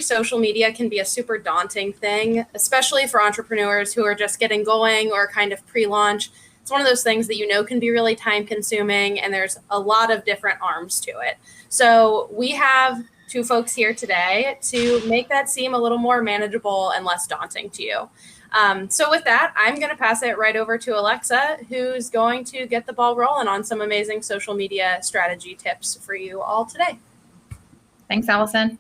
social media can be a super daunting thing, especially for entrepreneurs who are just getting going or kind of pre-launch. It's one of those things that can be really time consuming, and there's a lot of different arms to it. So we have two folks here today to make that seem a little more manageable and less daunting to you. So with that, I'm going to pass it right over to Alexa, who's going to get the ball rolling on some amazing social media strategy tips for you all today. Thanks, Allison.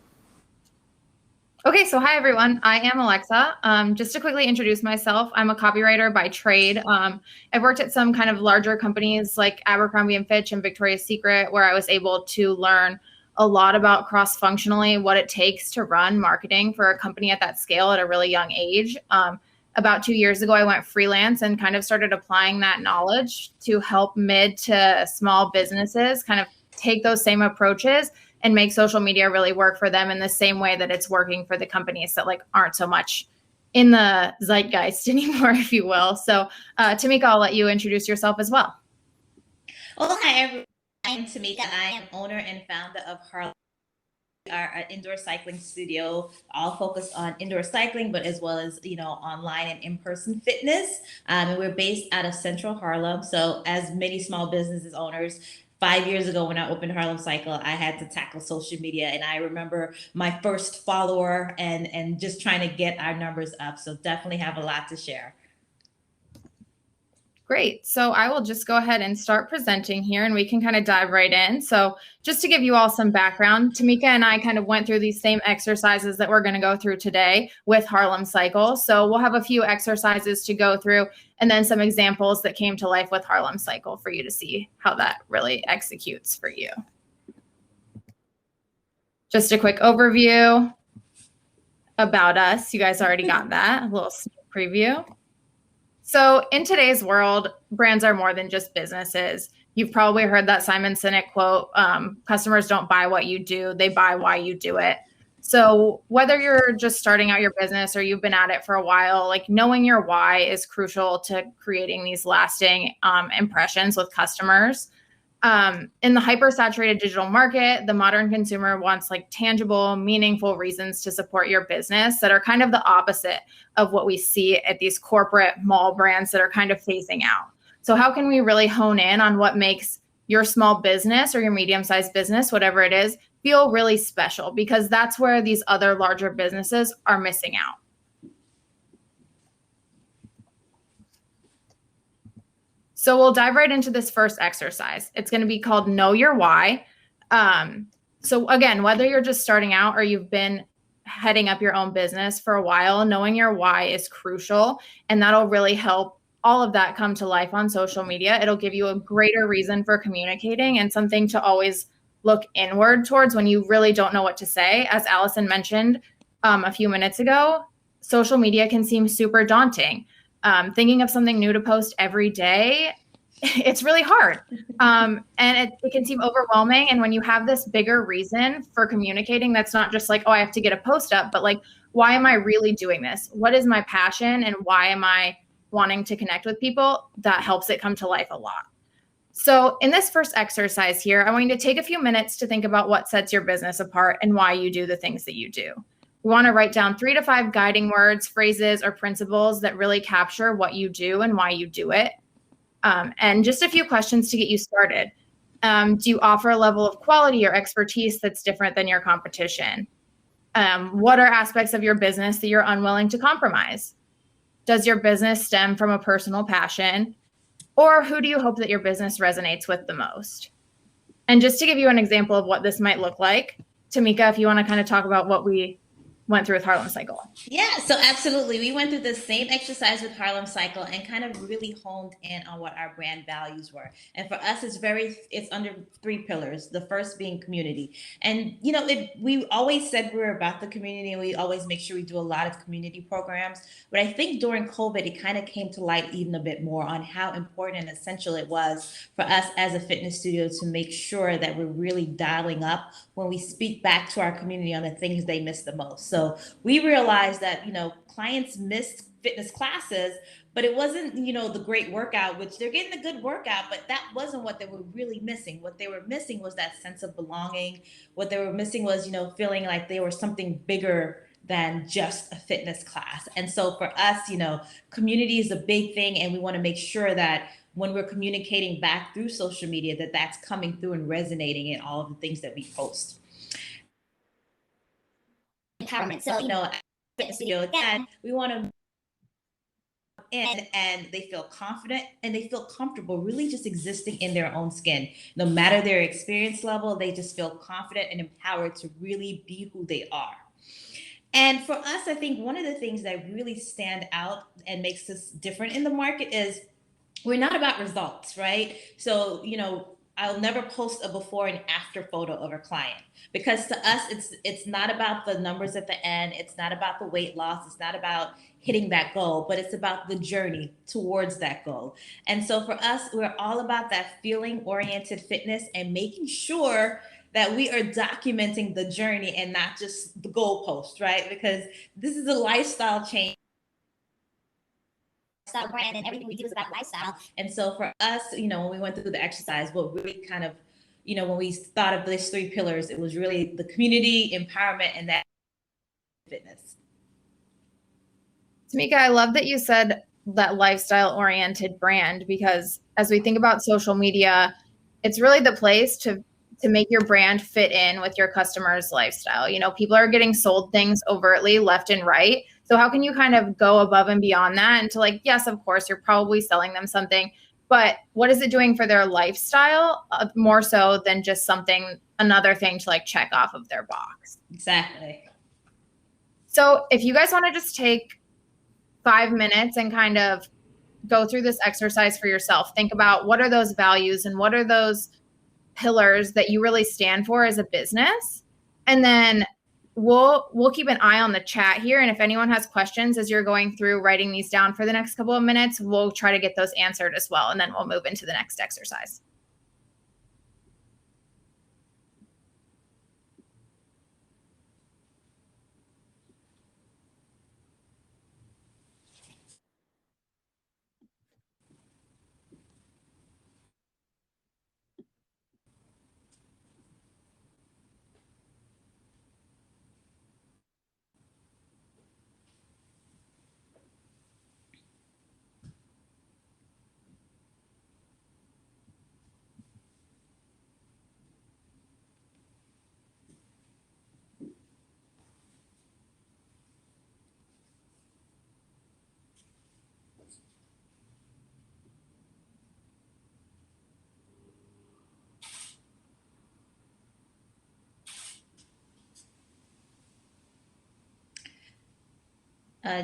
Okay, so hi everyone. I am Alexa. Just to quickly introduce myself, I'm a copywriter by trade. I've worked at some kind of larger companies like Abercrombie and Fitch and Victoria's Secret, where I was able to learn a lot about cross-functionally what it takes to run marketing for a company at that scale at a really young age. About 2 years ago, I went freelance and kind of started applying that knowledge to help mid to small businesses kind of take those same approaches and make social media really work for them in the same way that it's working for the companies that aren't so much in the zeitgeist anymore, if you will. So Tamika, I'll let you introduce yourself as well. Well, hi everyone. I'm Tamika. I am owner and founder of Harlem, our indoor cycling studio, all focused on indoor cycling, but as well as, online and in-person fitness. And we're based out of Central Harlem. So as many small businesses owners, 5 years ago when I opened Harlem Cycle, I had to tackle social media. And I remember my first follower and just trying to get our numbers up. So definitely have a lot to share. Great. So I will just go ahead and start presenting here and we can kind of dive right in. So just to give you all some background, Tamika and I kind of went through these same exercises that we're going to go through today with Harlem Cycle. So we'll have a few exercises to go through and then some examples that came to life with Harlem Cycle for you to see how that really executes for you. Just a quick overview about us. You guys already got that, a little sneak preview. So in today's world, brands are more than just businesses. You've probably heard that Simon Sinek quote, customers don't buy what you do, they buy why you do it. So whether you're just starting out your business or you've been at it for a while, knowing your why is crucial to creating these lasting impressions with customers. In the hyper-saturated digital market, the modern consumer wants tangible, meaningful reasons to support your business that are kind of the opposite of what we see at these corporate mall brands that are kind of phasing out. So how can we really hone in on what makes your small business or your medium-sized business, whatever it is, feel really special? Because that's where these other larger businesses are missing out. So we'll dive right into this first exercise. It's going to be called Know Your Why. So again, whether you're just starting out or you've been heading up your own business for a while, knowing your why is crucial, and that'll really help all of that come to life on social media. It'll give you a greater reason for communicating and something to always look inward towards when you really don't know what to say. As Allison mentioned a few minutes ago, social media can seem super daunting. Thinking of something new to post every day, it's really hard. And it can seem overwhelming. And when you have this bigger reason for communicating, that's not just oh, I have to get a post up, but why am I really doing this? What is my passion and why am I wanting to connect with people? That helps it come to life a lot. So in this first exercise here, I want you to take a few minutes to think about what sets your business apart and why you do the things that you do. We want to write down 3 to 5 guiding words, phrases, or principles that really capture what you do and why you do it. And just a few questions to get you started. Do you offer a level of quality or expertise that's different than your competition? What are aspects of your business that you're unwilling to compromise? Does your business stem from a personal passion? Or who do you hope that your business resonates with the most? And just to give you an example of what this might look like, Tamika, if you want to kind of talk about what we went through with Harlem Cycle. Yeah, so absolutely. We went through the same exercise with Harlem Cycle and kind of really honed in on what our brand values were. And for us, it's under 3 pillars. The first being community. And, we always said we were about the community and we always make sure we do a lot of community programs. But I think during COVID, it kind of came to light even a bit more on how important and essential it was for us as a fitness studio to make sure that we're really dialing up when we speak back to our community on the things they miss the most. So we realized that, clients missed fitness classes, but it wasn't, the great workout, which they're getting a good workout, but that wasn't what they were really missing. What they were missing was that sense of belonging. What they were missing was, feeling like they were something bigger than just a fitness class. And so for us, community is a big thing, and we want to make sure that when we're communicating back through social media, that that's coming through and resonating in all of the things that we post. Empowerment. So, fitness studio, again, we want to in and they feel confident and they feel comfortable really just existing in their own skin. No matter their experience level, they just feel confident and empowered to really be who they are. And for us, I think one of the things that really stand out and makes us different in the market is we're not about results, right? So, I'll never post a before and after photo of a client, because to us, it's not about the numbers at the end. It's not about the weight loss. It's not about hitting that goal, but it's about the journey towards that goal. And so for us, we're all about that feeling oriented fitness and making sure that we are documenting the journey and not just the goal post, right? Because this is a lifestyle change. Brand, and everything we do is about lifestyle. And so for us, when we went through the exercise, what really kind of, when we thought of these three pillars, it was really the community, empowerment, and that fitness. Tamika, I love that you said that lifestyle oriented brand, because as we think about social media, it's really the place to make your brand fit in with your customers' lifestyle. People are getting sold things overtly left and right. So how can you kind of go above and beyond that and to yes, of course, you're probably selling them something, but what is it doing for their lifestyle more so than just another thing to check off of their box? Exactly. So if you guys want to just take 5 minutes and kind of go through this exercise for yourself, think about what are those values and what are those pillars that you really stand for as a business. And then we'll keep an eye on the chat here. And if anyone has questions as you're going through writing these down for the next couple of minutes, we'll try to get those answered as well. And then we'll move into the next exercise.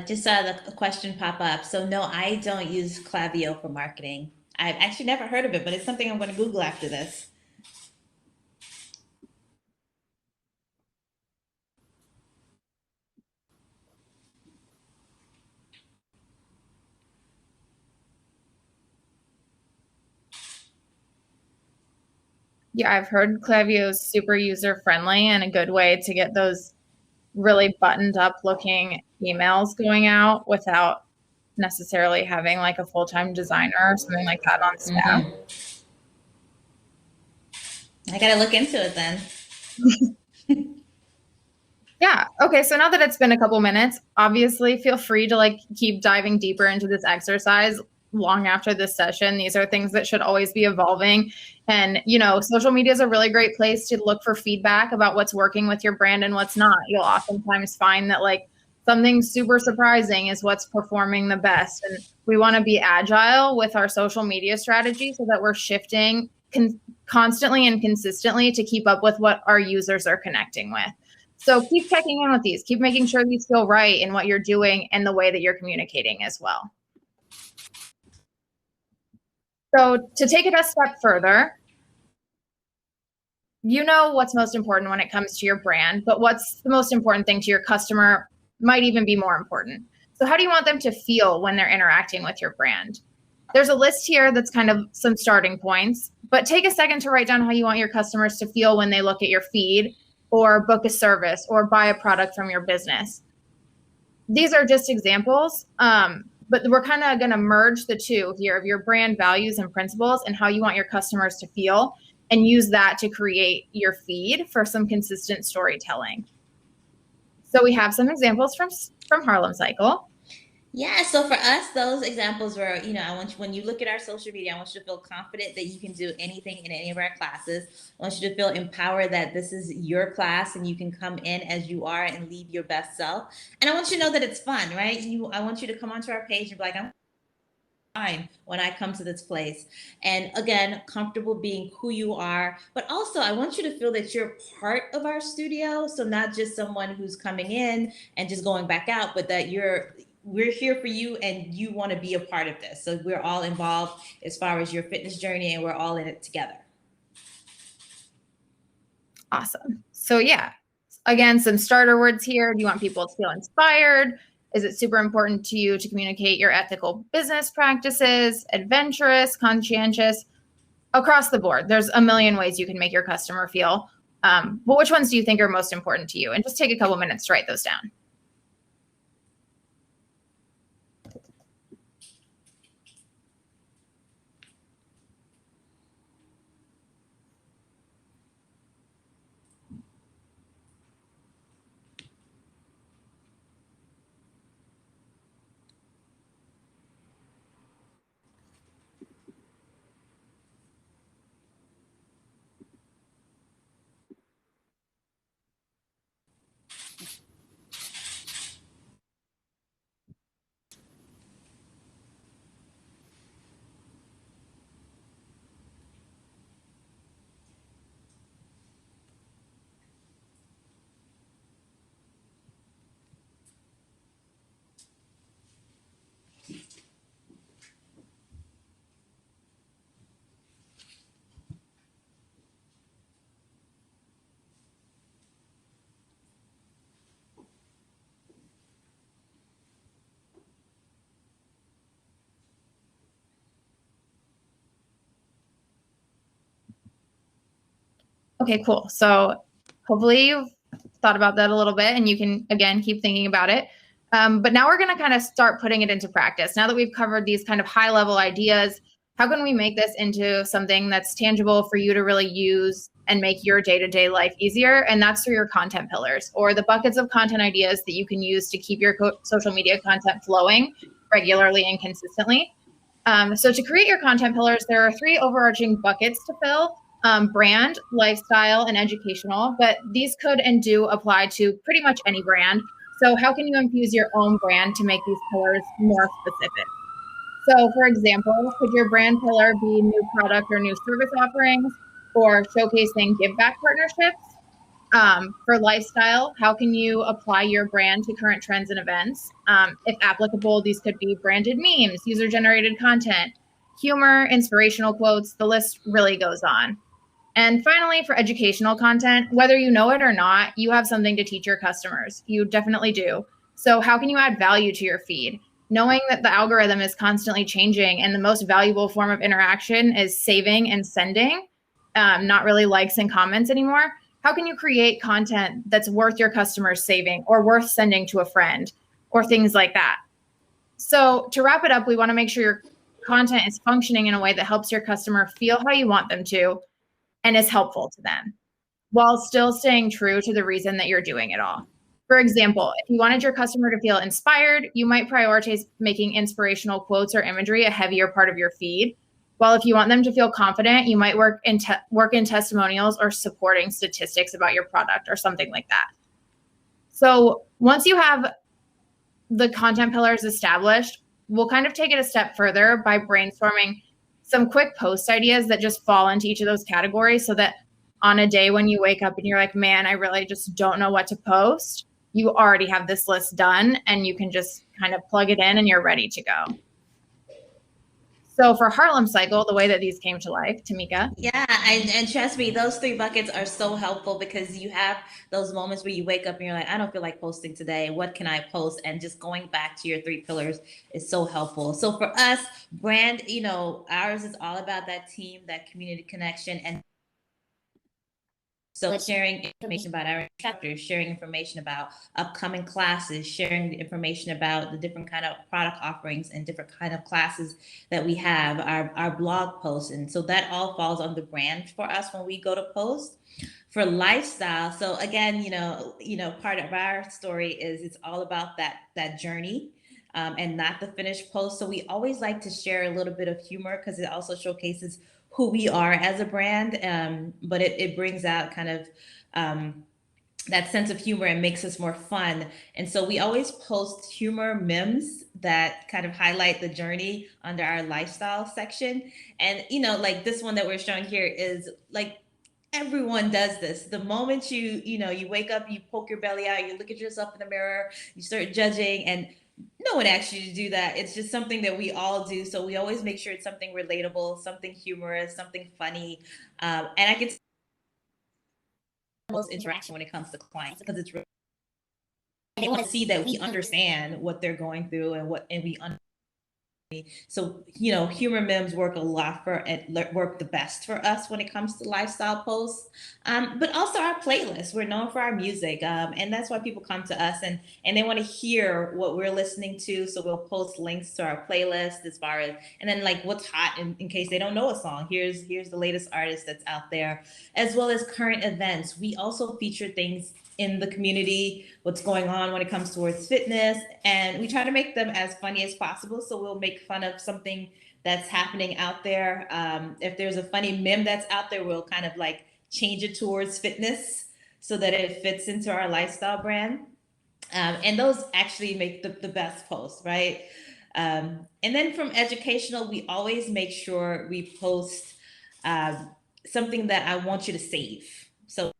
Just saw the question pop up. So no, I don't use Klaviyo for marketing. I've actually never heard of it, but it's something I'm going to Google after this. Yeah, I've heard Klaviyo is super user friendly and a good way to get those really buttoned up looking emails going out without necessarily having a full-time designer or something like that on staff. Mm-hmm. I got to look into it then. Yeah. Okay. So now that it's been a couple minutes, obviously feel free to keep diving deeper into this exercise long after this session. These are things that should always be evolving. And, social media is a really great place to look for feedback about what's working with your brand and what's not. You'll oftentimes find that something super surprising is what's performing the best. And we want to be agile with our social media strategy so that we're shifting constantly and consistently to keep up with what our users are connecting with. So keep checking in with these. Keep making sure these feel right in what you're doing and the way that you're communicating as well. So to take it a step further, what's most important when it comes to your brand, but what's the most important thing to your customer might even be more important. So how do you want them to feel when they're interacting with your brand? There's a list here that's kind of some starting points, but take a second to write down how you want your customers to feel when they look at your feed or book a service or buy a product from your business. These are just examples, but but we're kind of going to merge the two here of your brand values and principles and how you want your customers to feel, and use that to create your feed for some consistent storytelling. So we have some examples from Harlem Cycle. Yeah, so for us, those examples were, I want you, when you look at our social media, I want you to feel confident that you can do anything in any of our classes. I want you to feel empowered that this is your class and you can come in as you are and leave your best self. And I want you to know that it's fun, right? I want you to come onto our page and be like, I'm fine when I come to this place. And again, comfortable being who you are. But also, I want you to feel that you're part of our studio. So not just someone who's coming in and just going back out, but that we're here for you and you want to be a part of this. So we're all involved as far as your fitness journey and we're all in it together. Awesome. So yeah, again, some starter words here. Do you want people to feel inspired? Is it super important to you to communicate your ethical business practices, adventurous, conscientious? Across the board, there's a million ways you can make your customer feel. But which ones do you think are most important to you? And just take a couple minutes to write those down. Okay, cool. So hopefully you've thought about that a little bit and you can, again, keep thinking about it. But now we're going to kind of start putting it into practice. Now that we've covered these kind of high level ideas, how can we make this into something that's tangible for you to really use and make your day-to-day life easier? And that's through your content pillars, or the buckets of content ideas that you can use to keep your social media content flowing regularly and consistently. So to create your content pillars, there are 3 overarching buckets to fill: brand, lifestyle, and educational. But these could and do apply to pretty much any brand. So how can you infuse your own brand to make these pillars more specific? So for example, could your brand pillar be new product or new service offerings, or showcasing give back partnerships? For lifestyle, how can you apply your brand to current trends and events? If applicable, these could be branded memes, user-generated content, humor, inspirational quotes. The list really goes on. And finally, for educational content, whether you know it or not, you have something to teach your customers. You definitely do. So how can you add value to your feed? Knowing that the algorithm is constantly changing and the most valuable form of interaction is saving and sending, not really likes and comments anymore. How can you create content that's worth your customers saving or worth sending to a friend or things like that? So to wrap it up, we want to make sure your content is functioning in a way that helps your customer feel how you want them to and is helpful to them, while still staying true to the reason that you're doing it all. For example, if you wanted your customer to feel inspired, you might prioritize making inspirational quotes or imagery a heavier part of your feed. While if you want them to feel confident, you might work in testimonials or supporting statistics about your product or something like that. So once you have the content pillars established, we'll kind of take it a step further by brainstorming some quick post ideas that just fall into each of those categories, so that on a day when you wake up and you're like, man, I really just don't know what to post, you already have this list done and you can just kind of plug it in and you're ready to go. So for Harlem Cycle, the way that these came to life, Tamika. Yeah, and trust me, those 3 buckets are so helpful because you have those moments where you wake up and you're like, I don't feel like posting today. What can I post? And just going back to your 3 pillars is so helpful. So for us, brand, ours is all about that team, that community connection, and So sharing information about our instructors, sharing information about upcoming classes, sharing the information about the different kind of product offerings and different kind of classes that we have, our blog posts. And so that all falls on the brand for us when we go to post. For lifestyle, so again, part of our story is it's all about that journey. And not the finished post. So we always like to share a little bit of humor because it also showcases who we are as a brand, but it brings out kind of that sense of humor and makes us more fun. And so we always post humor memes that kind of highlight the journey under our lifestyle section. And, like this one that we're showing here is like, everyone does this. The moment you wake up, you poke your belly out, you look at yourself in the mirror, you start judging, and no one asks you to do that. It's just something that we all do. So we always make sure it's something relatable, something humorous, something funny. And I get most interaction when it comes to clients because it's really, they want to see that we understand what they're going through and we understand. So, humor memes work a lot work the best for us when it comes to lifestyle posts. But also our playlists. We're known for our music. And that's why people come to us and they want to hear what we're listening to. So we'll post links to our playlist as far as, and then like what's hot in case they don't know a song. Here's the latest artist that's out there, as well as current events. We also feature things in the community, what's going on when it comes towards fitness, and we try to make them as funny as possible. So we'll make fun of something that's happening out there. If there's a funny meme that's out there, we'll kind of like change it towards fitness so that it fits into our lifestyle brand. And those actually make the best posts, right? And then from educational, we always make sure we post something that I want you to save. So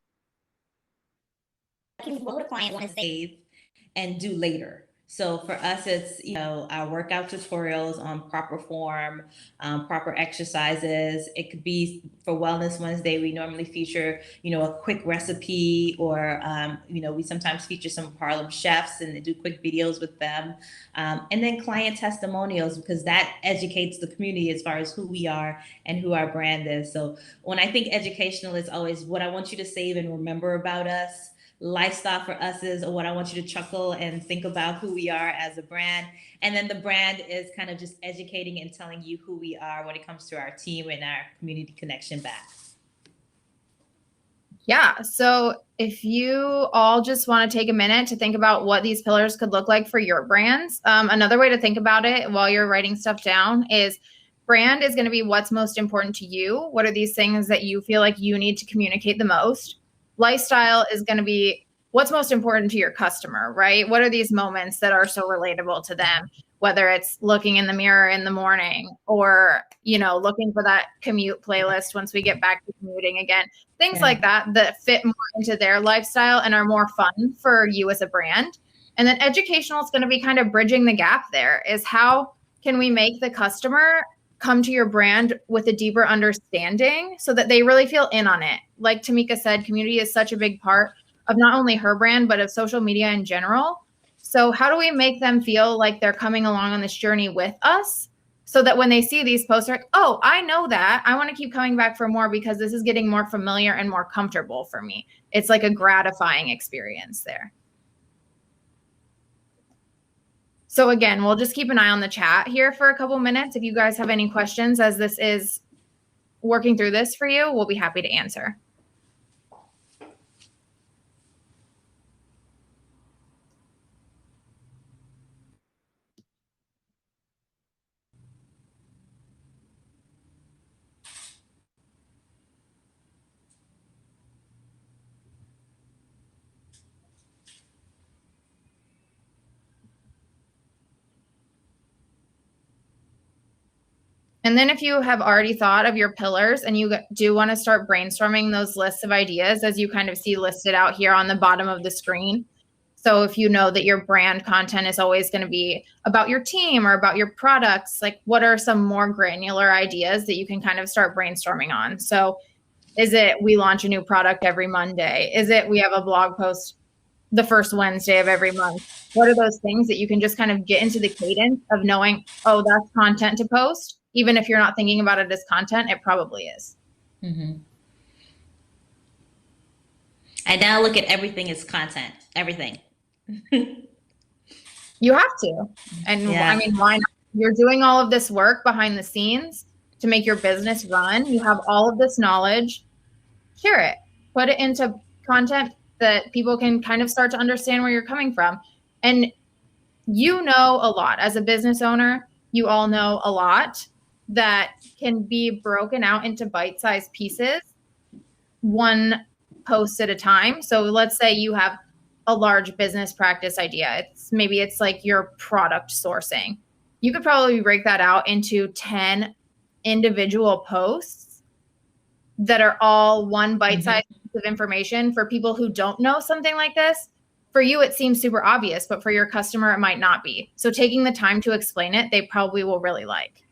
what would a client want to save and do later? So for us, it's, our workout tutorials on proper form, proper exercises. It could be for Wellness Wednesday, we normally feature, a quick recipe or, we sometimes feature some Harlem chefs and do quick videos with them. And then client testimonials, because that educates the community as far as who we are and who our brand is. So when I think educational, it's always what I want you to save and remember about us. Lifestyle for us is what I want you to chuckle and think about who we are as a brand. And then the brand is kind of just educating and telling you who we are when it comes to our team and our community connection back. Yeah. So if you all just want to take a minute to think about what these pillars could look like for your brands, another way to think about it while you're writing stuff down is brand is going to be what's most important to you. What are these things that you feel like you need to communicate the most? Lifestyle is going to be what's most important to your customer, right? What are these moments that are so relatable to them? Whether it's looking in the mirror in the morning or, looking for that commute playlist once we get back to commuting again, things like that fit more into their lifestyle and are more fun for you as a brand. And then educational is going to be kind of bridging the gap there is how can we make the customer come to your brand with a deeper understanding so that they really feel in on it. Like Tamika said, community is such a big part of not only her brand, but of social media in general. So how do we make them feel like they're coming along on this journey with us so that when they see these posts, they're like, oh, I know that. I want to keep coming back for more because this is getting more familiar and more comfortable for me. It's like a gratifying experience there. So again, we'll just keep an eye on the chat here for a couple minutes. If you guys have any questions as this is working through this for you, we'll be happy to answer. And then if you have already thought of your pillars and you do want to start brainstorming those lists of ideas, as you kind of see listed out here on the bottom of the screen. So if you know that your brand content is always going to be about your team or about your products, like what are some more granular ideas that you can kind of start brainstorming on? So is it we launch a new product every Monday? Is it we have a blog post the first Wednesday of every month? What are those things that you can just kind of get into the cadence of knowing, oh, that's content to post? Even if you're not thinking about it as content, it probably is. Mm-hmm. I now look at everything as content, everything. You have to. And Yeah. I mean, why not? You're doing all of this work behind the scenes to make your business run. You have all of this knowledge. Share it. Put it into content that people can kind of start to understand where you're coming from. And you know a lot. As a business owner, you all know a lot that can be broken out into bite-sized pieces, one post at a time. So let's say you have a large business practice idea. Maybe it's like your product sourcing. You could probably break that out into 10 individual posts that are all one bite-sized piece of information. For people who don't know something like this, for you, it seems super obvious, but for your customer, it might not be. So taking the time to explain it, they probably will really like.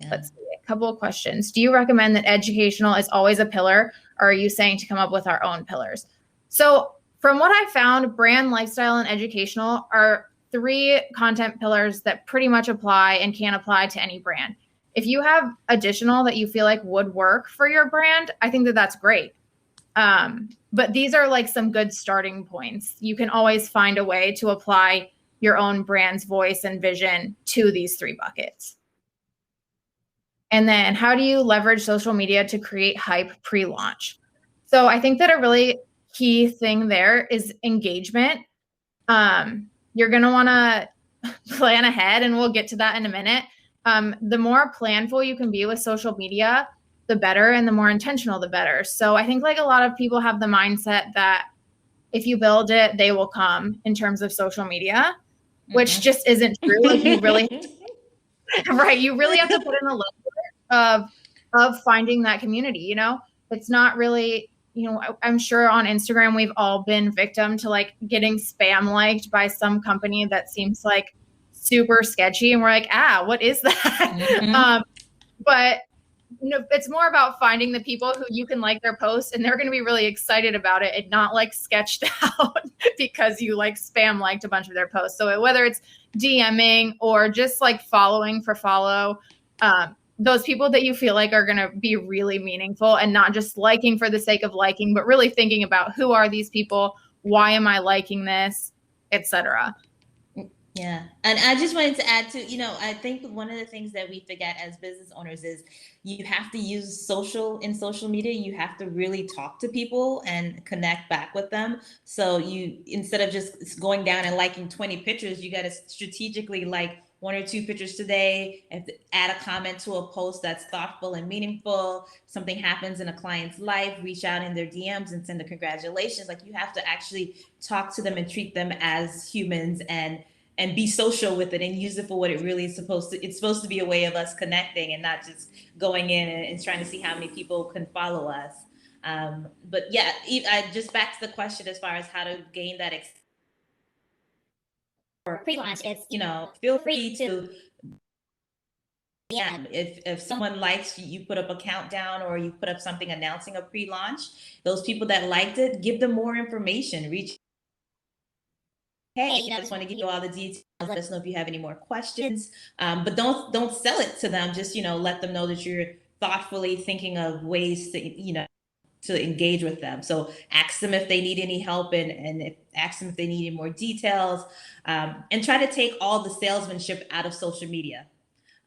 Yeah. Let's see, a couple of questions. Do you recommend that educational is always a pillar, or are you saying to come up with our own pillars? So from what I found, brand, lifestyle, and educational are 3 content pillars that pretty much apply and can apply to any brand. If you have additional that you feel like would work for your brand, I think that that's great. But these are like some good starting points. You can always find a way to apply your own brand's voice and vision to these 3 buckets. And then how do you leverage social media to create hype pre-launch? So I think that a really key thing there is engagement. You're going to want to plan ahead, and we'll get to that in a minute. The more planful you can be with social media, the better, and the more intentional, the better. So I think like a lot of people have the mindset that if you build it, they will come in terms of social media, which just isn't true. Like you really, right. You really have to put in a little bit of finding that community, you know, it's not really, you know, I'm sure on Instagram, we've all been victim to like getting spam liked by some company that seems like super sketchy. And we're like, what is that? But you know, it's more about finding the people who you can like their posts and they're going to be really excited about it and not like sketched out because you like spam liked a bunch of their posts. So whether it's DMing or just like following for follow, those people that you feel like are going to be really meaningful and not just liking for the sake of liking, but really thinking about who are these people? Why am I liking this, etc. Yeah. And I just wanted to add to, you know, I think one of the things that we forget as business owners is you have to use social media. You have to really talk to people and connect back with them. So you, instead of just going down and liking 20 pictures, you got to strategically like 1 or 2 pictures today, and add a comment to a post that's thoughtful and meaningful. Something happens in a client's life, reach out in their DMs and send a congratulations. Like you have to actually talk to them and treat them as humans and be social with it and use it for what it really is supposed to. It's supposed to be a way of us connecting and not just going in and trying to see how many people can follow us. But yeah, just back to the question as far as how to gain that for pre-launch, it's, you know, feel free to, yeah, if someone likes you put up a countdown or you put up something announcing a pre-launch, those people that liked it, give them more information, reach, hey, you know, I just want to give you all the details. Let us know if you have any more questions. But don't sell it to them. Just, you know, let them know that you're thoughtfully thinking of ways to, you know, to engage with them. So ask them if they need any help and ask them if they need any more details, and try to take all the salesmanship out of social media.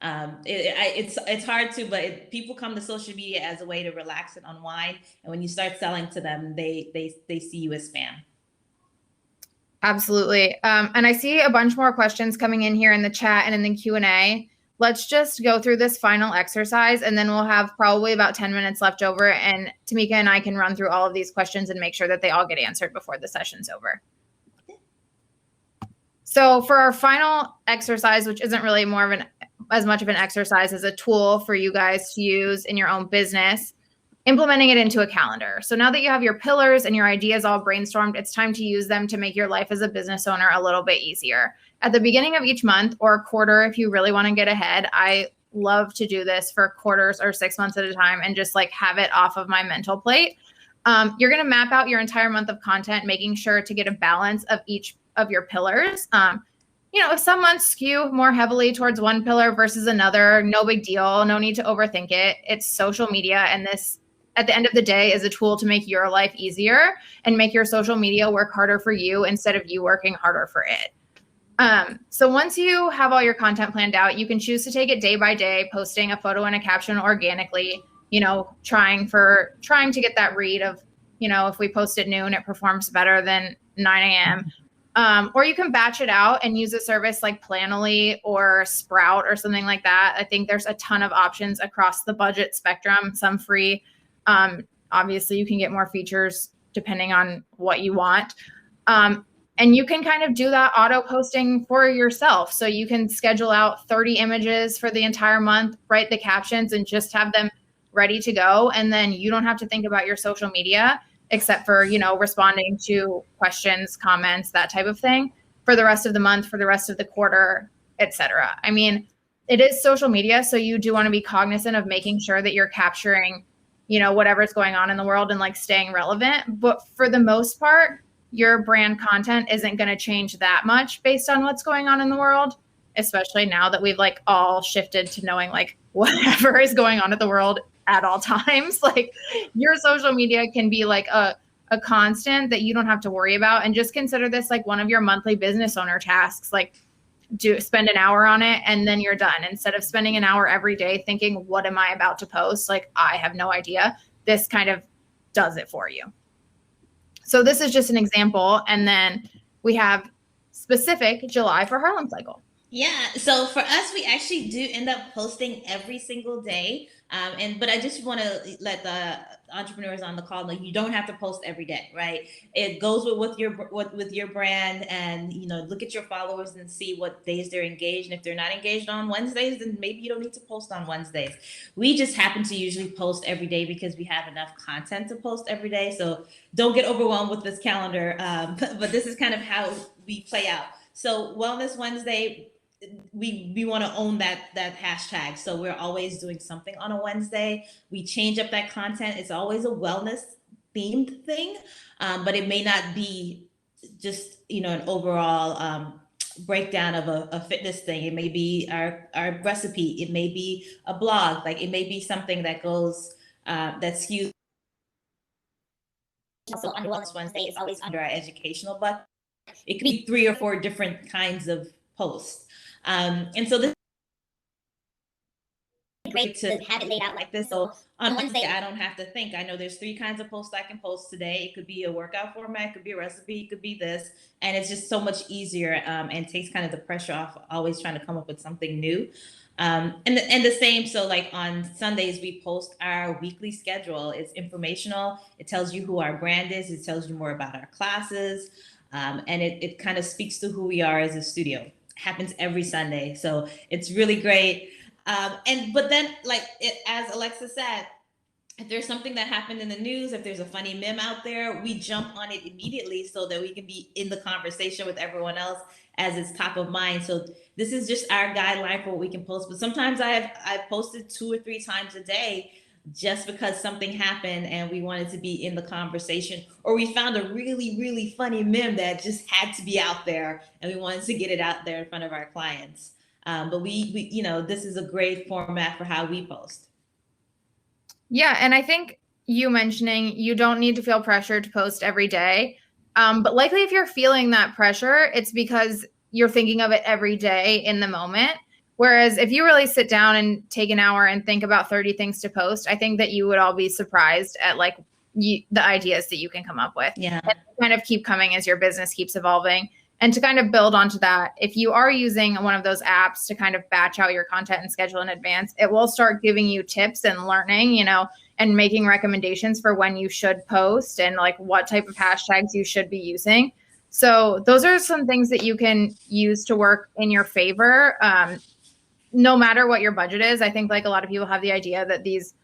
It's hard to, but people come to social media as a way to relax and unwind. And when you start selling to them, they see you as spam. Absolutely. And I see a bunch more questions coming in here in the chat and in the Q&A. Let's just go through this final exercise and then we'll have probably about 10 minutes left over, and Tamika and I can run through all of these questions and make sure that they all get answered before the session's over. So for our final exercise, which isn't really as much of an exercise as a tool for you guys to use in your own business, implementing it into a calendar. So now that you have your pillars and your ideas all brainstormed, it's time to use them to make your life as a business owner a little bit easier. At the beginning of each month or quarter, if you really want to get ahead, I love to do this for quarters or 6 months at a time and just like have it off of my mental plate. You're going to map out your entire month of content, making sure to get a balance of each of your pillars. You know, if some months skew more heavily towards one pillar versus another, no big deal. No need to overthink it. It's social media, and this at the end of the day is a tool to make your life easier and make your social media work harder for you instead of you working harder for it. So once you have all your content planned out, you can choose to take it day by day, posting a photo and a caption organically, trying to get that read of, if we post at noon, it performs better than 9 a.m. Or you can batch it out and use a service like Planoly or Sprout or something like that. I think there's a ton of options across the budget spectrum, some free. Obviously, you can get more features depending on what you want. And you can kind of do that auto posting for yourself. So you can schedule out 30 images for the entire month, write the captions, and just have them ready to go. And then you don't have to think about your social media except for, responding to questions, comments, that type of thing for the rest of the month, for the rest of the quarter, etc. I mean, it is social media. So you do want to be cognizant of making sure that you're capturing, whatever's going on in the world and like staying relevant. But for the most part, your brand content isn't going to change that much based on what's going on in the world, especially now that we've like all shifted to knowing like whatever is going on in the world at all times. Like your social media can be like a constant that you don't have to worry about. And just consider this like one of your monthly business owner tasks. Like spend an hour on it and then you're done. Instead of spending an hour every day thinking, what am I about to post? Like, I have no idea. This kind of does it for you. So this is just an example. And then we have specific July for Harlem Cycle. Yeah. So for us, we actually do end up posting every single day. But I just want to let the entrepreneurs on the call know you don't have to post every day, right? It goes with your brand, and look at your followers and see what days they're engaged. And if they're not engaged on Wednesdays, then maybe you don't need to post on Wednesdays. We just happen to usually post every day because we have enough content to post every day. So don't get overwhelmed with this calendar. But this is kind of how we play out. So Wellness Wednesday, we want to own that hashtag. So we're always doing something on a Wednesday. We change up that content. It's always a wellness themed thing, but it may not be just an overall breakdown of a fitness thing. It may be our recipe. It may be a blog. Like it may be something that goes that skews. Also on Wellness Wednesday, it's always under our educational bucket. It could be 3 or 4 different kinds of posts. And so this is great to have it laid out like this. So on Wednesday, I don't have to think. I know there's 3 kinds of posts I can post today. It could be a workout format, it could be a recipe, it could be this. And it's just so much easier and takes kind of the pressure off always trying to come up with something new. And the same, so like on Sundays, we post our weekly schedule. It's informational. It tells you who our brand is. It tells you more about our classes. And it kind of speaks to who we are as a studio. Happens every Sunday, so it's really great. But then, as Alexa said, if there's something that happened in the news, if there's a funny meme out there, we jump on it immediately so that we can be in the conversation with everyone else as it's top of mind. So this is just our guideline for what we can post. But sometimes I've posted 2 or 3 times a day just because something happened and we wanted to be in the conversation, or we found a really, really funny meme that just had to be out there and we wanted to get it out there in front of our clients. But we this is a great format for how we post. Yeah. And I think you mentioning you don't need to feel pressured to post every day. But likely if you're feeling that pressure, it's because you're thinking of it every day in the moment. Whereas if you really sit down and take an hour and think about 30 things to post, I think that you would all be surprised at the ideas that you can come up with. Yeah. And kind of keep coming as your business keeps evolving. And to kind of build onto that, if you are using one of those apps to kind of batch out your content and schedule in advance, it will start giving you tips and learning, and making recommendations for when you should post and like what type of hashtags you should be using. So those are some things that you can use to work in your favor. No matter what your budget is. I think like a lot of people have the idea that these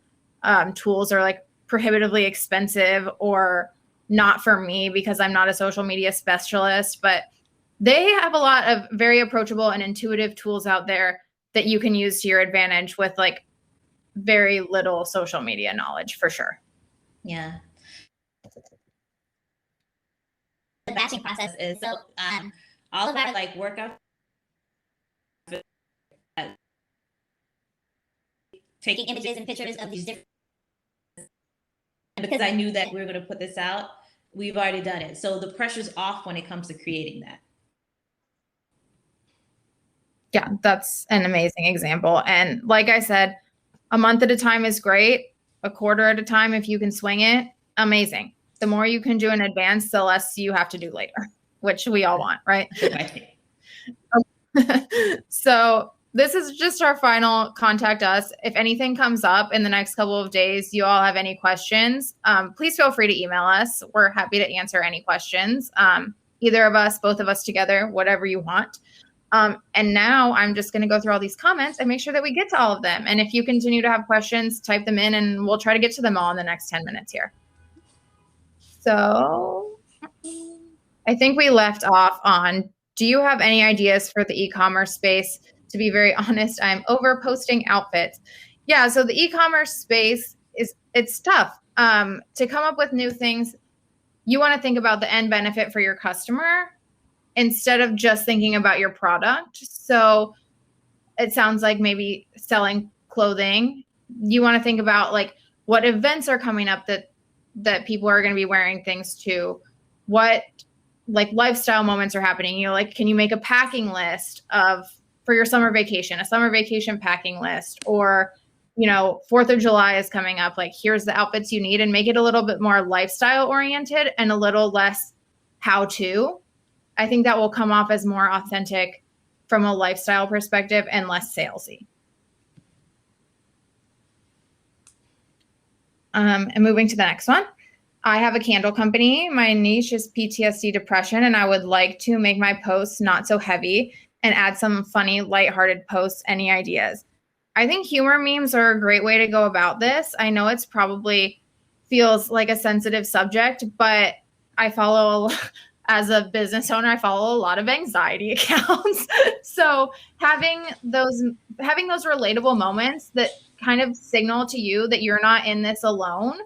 tools are like prohibitively expensive or not for me because I'm not a social media specialist, but they have a lot of very approachable and intuitive tools out there that you can use to your advantage with like very little social media knowledge for sure. Yeah. The batching process is so all of our like workout, taking images and pictures of these different because I knew that we were going to put this out. We've already done it. So the pressure's off when it comes to creating that. Yeah, that's an amazing example. And like I said, a month at a time is great. A quarter at a time, if you can swing it, amazing. The more you can do in advance, the less you have to do later, which we all want, right? Right. So this is just our final contact us. If anything comes up in the next couple of days, you all have any questions, please feel free to email us. We're happy to answer any questions. Either of us, both of us together, whatever you want. And now I'm just going to go through all these comments and make sure that we get to all of them. And if you continue to have questions, type them in and we'll try to get to them all in the next 10 minutes here. So I think we left off on, do you have any ideas for the e-commerce space? To be very honest, I'm over posting outfits. Yeah, so the e-commerce space it's tough to come up with new things. You want to think about the end benefit for your customer instead of just thinking about your product. So it sounds like maybe selling clothing. You want to think about like what events are coming up that people are going to be wearing things to, what like lifestyle moments are happening. You know, like, can you make a packing list for your summer vacation, a summer vacation packing list, or, you know, 4th of July is coming up. Like, here's the outfits you need, and make it a little bit more lifestyle oriented and a little less how to. I think that will come off as more authentic from a lifestyle perspective and less salesy. And moving to the next one. I have a candle company. My niche is PTSD depression, and I would like to make my posts not so heavy and add some funny, lighthearted posts. Any ideas? I think humor memes are a great way to go about this. I know it's probably feels like a sensitive subject, but I follow as a business owner, I follow a lot of anxiety accounts. So having those relatable moments that kind of signal to you that you're not in this alone,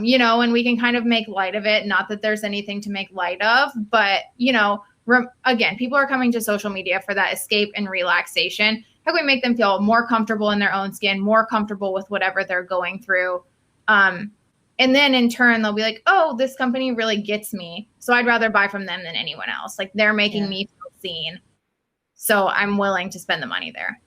you know, and we can kind of make light of it. Not that there's anything to make light of, but, you know, again, people are coming to social media for that escape and relaxation. How can we make them feel more comfortable in their own skin, more comfortable with whatever they're going through? And then in turn, they'll be like, oh, this company really gets me. So I'd rather buy from them than anyone else. Like, they're making me feel seen. So I'm willing to spend the money there.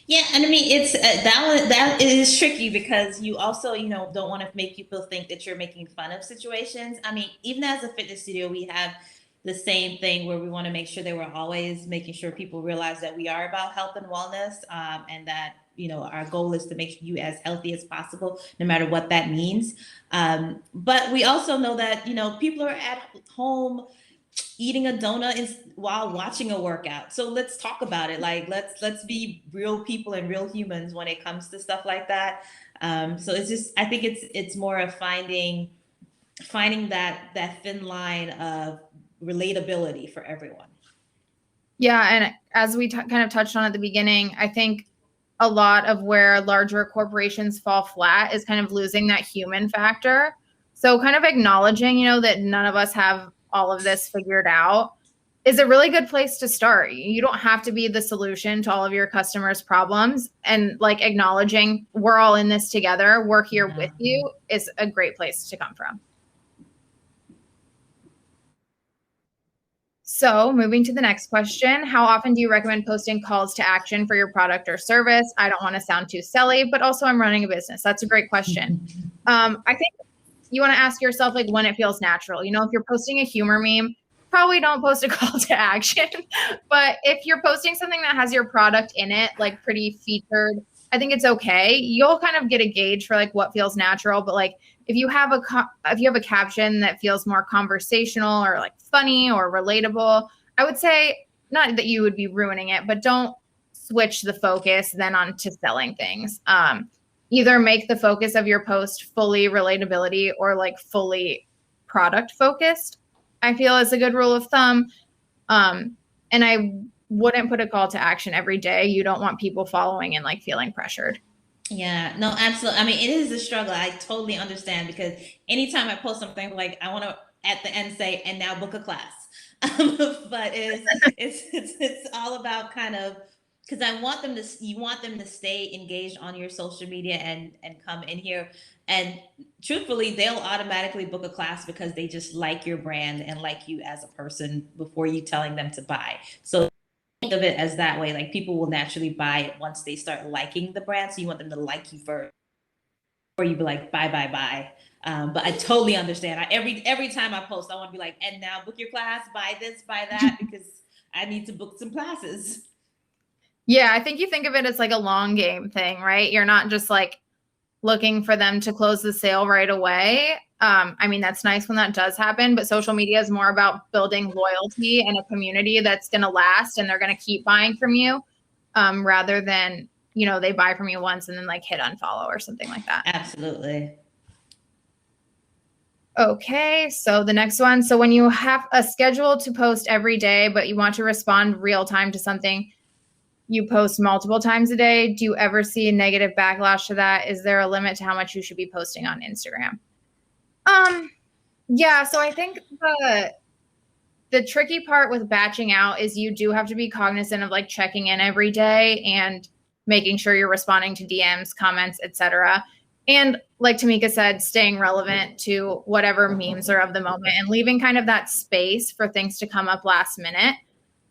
Yeah, and I mean, it's that is tricky because you also, you know, don't want to make people think that you're making fun of situations. I mean, even as a fitness studio, we have the same thing where we want to make sure that we're always making sure people realize that we are about health and wellness, and that, you know, our goal is to make you as healthy as possible, no matter what that means. But we also know that, you know, people are at home eating a donut while watching a workout. So let's talk about it. Like, let's be real people and real humans when it comes to stuff like that. So it's just, I think it's more of finding that thin line of relatability for everyone. Yeah, and as we kind of touched on at the beginning, I think a lot of where larger corporations fall flat is kind of losing that human factor. So kind of acknowledging, you know, that none of us have all of this figured out is a really good place to start. You don't have to be the solution to all of your customers' problems, and like acknowledging we're all in this together, we're here with you, is a great place to come from. So moving to the next question, how often do you recommend posting calls to action for your product or service? I don't want to sound too silly, but also I'm running a business. That's a great question. I think you want to ask yourself, like, when it feels natural. You know, if you're posting a humor meme, probably don't post a call to action. But if you're posting something that has your product in it, like pretty featured, I think it's okay. You'll kind of get a gauge for like what feels natural. But like, if you have a caption that feels more conversational or like funny or relatable, I would say, not that you would be ruining it, but don't switch the focus then onto selling things. Either make the focus of your post fully relatability or like fully product focused, I feel is a good rule of thumb. And I wouldn't put a call to action every day. You don't want people following and like feeling pressured. Yeah, no, absolutely. I mean, it is a struggle. I totally understand, because anytime I post something, like, I want to at the end say, and now book a class. But it's all about kind of because you want them to stay engaged on your social media and come in here. And truthfully, they'll automatically book a class because they just like your brand and like you as a person before you telling them to buy. So think of it as that way. Like people will naturally buy it once they start liking the brand. So you want them to like you first, or you be like, buy, buy, buy. But I totally understand. Every time I post, I want to be like, and now book your class, buy this, buy that, because I need to book some classes. Yeah, I think you think of it as like a long game thing, right? You're not just like looking for them to close the sale right away. I mean, that's nice when that does happen, but social media is more about building loyalty and a community that's going to last and they're going to keep buying from you, rather than, you know, they buy from you once and then like hit unfollow or something like that. Absolutely. Okay, so the next one. So when you have a schedule to post every day, but you want to respond real time to something, you post multiple times a day. Do you ever see a negative backlash to that? Is there a limit to how much you should be posting on Instagram? Yeah, so I think the tricky part with batching out is you do have to be cognizant of like checking in every day and making sure you're responding to DMs, comments, etc. And like Tamika said, staying relevant to whatever memes are of the moment and leaving kind of that space for things to come up last minute.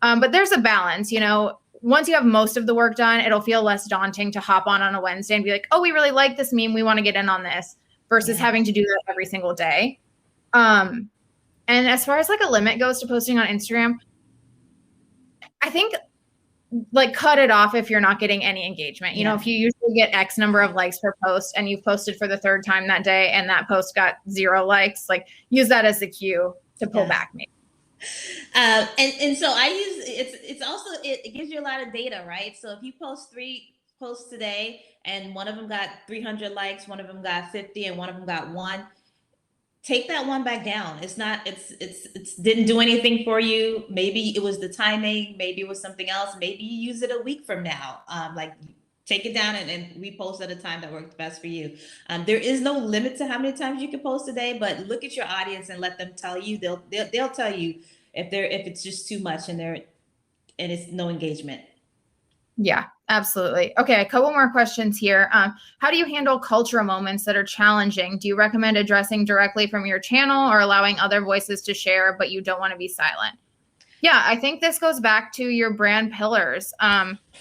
But there's a balance, you know. Once you have most of the work done, it'll feel less daunting to hop on a Wednesday and be like, oh, we really like this meme. We want to get in on this versus having to do that every single day. And as far as like a limit goes to posting on Instagram, I think like cut it off if you're not getting any engagement. You know, if you usually get X number of likes per post and you've posted for the third time that day and that post got 0 likes, like use that as the cue to pull back maybe. And so I use it's also it gives you a lot of data, right? So if you post 3 posts today and one of them got 300 likes, one of them got 50, and one of them got 1, take that one back down. It's didn't do anything for you. Maybe it was the timing, maybe it was something else, maybe you use it a week from now. Like take it down and repost at a time that worked best for you. There is no limit to how many times you can post a day, but look at your audience and let them tell you. They'll tell you if it's just too much and it's no engagement. Yeah, absolutely. Okay, a couple more questions here. How do you handle cultural moments that are challenging? Do you recommend addressing directly from your channel or allowing other voices to share, but you don't want to be silent? Yeah, I think this goes back to your brand pillars.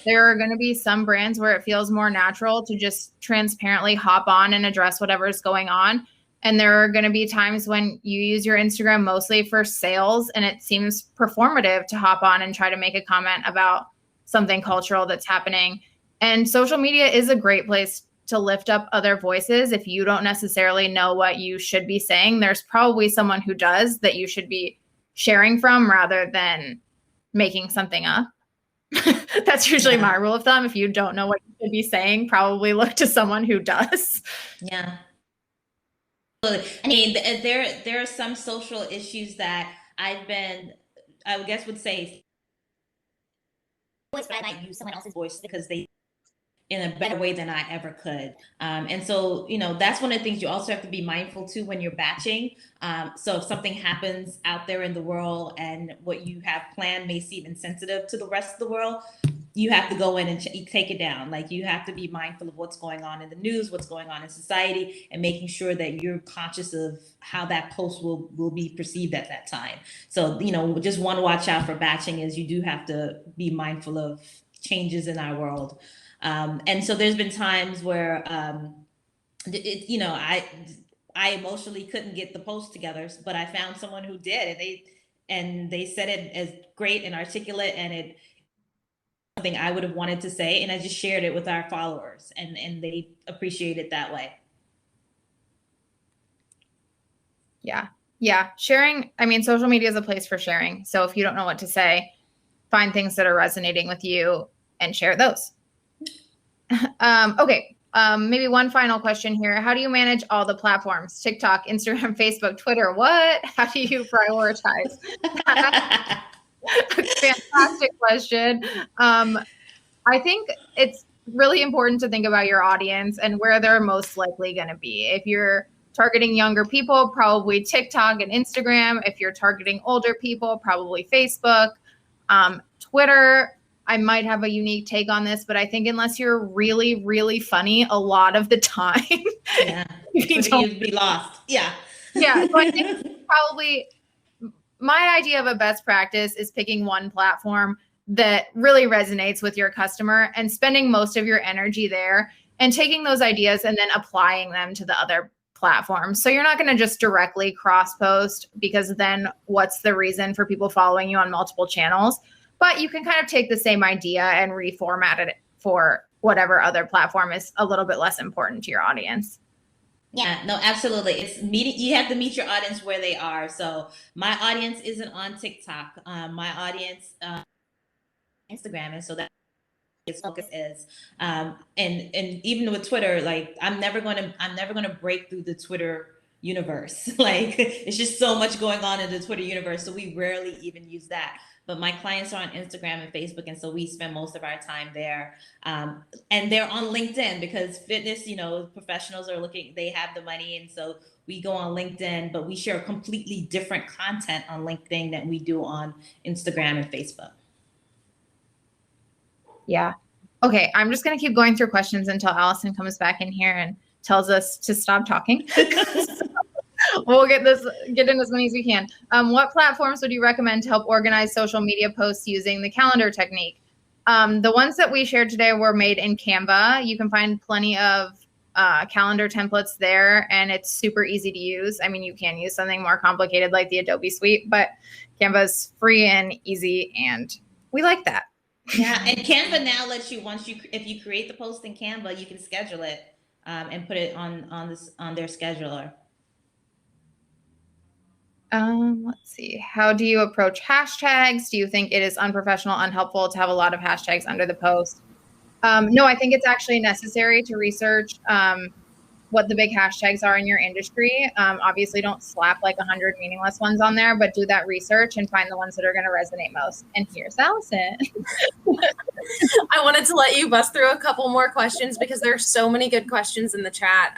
There are going to be some brands where it feels more natural to just transparently hop on and address whatever's going on. And there are going to be times when you use your Instagram mostly for sales and it seems performative to hop on and try to make a comment about something cultural that's happening. And social media is a great place to lift up other voices. If you don't necessarily know what you should be saying, there's probably someone who does that you should be sharing from rather than making something up. That's usually my rule of thumb. If you don't know what you should be saying, probably look to someone who does. Yeah. I mean, there are some social issues that I would say, but I might use someone else's voice because they in a better way than I ever could. And so, you know, that's one of the things you also have to be mindful to when you're batching. So if something happens out there in the world and what you have planned may seem insensitive to the rest of the world, you have to go in and take it down. Like you have to be mindful of what's going on in the news, what's going on in society, and making sure that you're conscious of how that post will be perceived at that time. So, you know, just one watch out for batching is you do have to be mindful of changes in our world. And so there's been times where, you know, I emotionally couldn't get the post together, but I found someone who did, and they said it as great and articulate, and it something I would have wanted to say, and I just shared it with our followers, and they appreciate it that way. Yeah. Sharing. I mean, social media is a place for sharing. So if you don't know what to say, find things that are resonating with you and share those. Okay. Maybe one final question here. How do you manage all the platforms? TikTok, Instagram, Facebook, Twitter. What? How do you prioritize? Fantastic question. I think it's really important to think about your audience and where they're most likely going to be. If you're targeting younger people, probably TikTok and Instagram. If you're targeting older people, probably Facebook, Twitter. I might have a unique take on this, but I think unless you're really, really funny a lot of the time, Yeah, you'd be lost. Yeah. Yeah. So I think probably my idea of a best practice is picking one platform that really resonates with your customer and spending most of your energy there and taking those ideas and then applying them to the other platforms. So you're not going to just directly cross post, because then what's the reason for people following you on multiple channels? But you can kind of take the same idea and reformat it for whatever other platform is a little bit less important to your audience. Yeah, no, absolutely. It's meeting. You have to meet your audience where they are. So my audience isn't on TikTok. My audience, Instagram, and so that its focus is. And even with Twitter, like I'm never gonna break through the Twitter universe. Like it's just so much going on in the Twitter universe, so we rarely even use that. But my clients are on Instagram and Facebook, and so we spend most of our time there. And they're on LinkedIn because fitness, professionals are looking, they have the money, and so we go on LinkedIn, but we share completely different content on LinkedIn than we do on Instagram and Facebook. Yeah. Okay. I'm just going to keep going through questions until Allison comes back in here and tells us to stop talking. We'll get in as many as we can. What platforms would you recommend to help organize social media posts using the calendar technique? The ones that we shared today were made in Canva. You can find plenty of calendar templates there, and it's super easy to use. I mean, you can use something more complicated like the Adobe Suite, but Canva is free and easy, and we like that. Yeah, and Canva now lets you, if you create the post in Canva, you can schedule it and put it on their scheduler. Let's see. How do you approach hashtags? Do you think it is unprofessional, unhelpful to have a lot of hashtags under the post? No, I think it's actually necessary to research what the big hashtags are in your industry. Obviously, don't slap like 100 meaningless ones on there, but do that research and find the ones that are going to resonate most. And here's Allison. I wanted to let you bust through a couple more questions because there are so many good questions in the chat.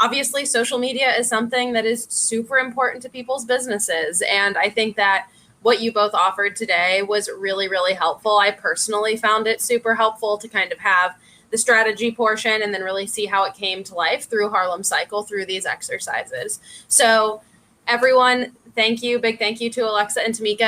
Obviously, social media is something that is super important to people's businesses. And I think that what you both offered today was really, really helpful. I personally found it super helpful to kind of have the strategy portion and then really see how it came to life through Harlem Cycle, through these exercises. So everyone, thank you. Big thank you to Alexa and Tamika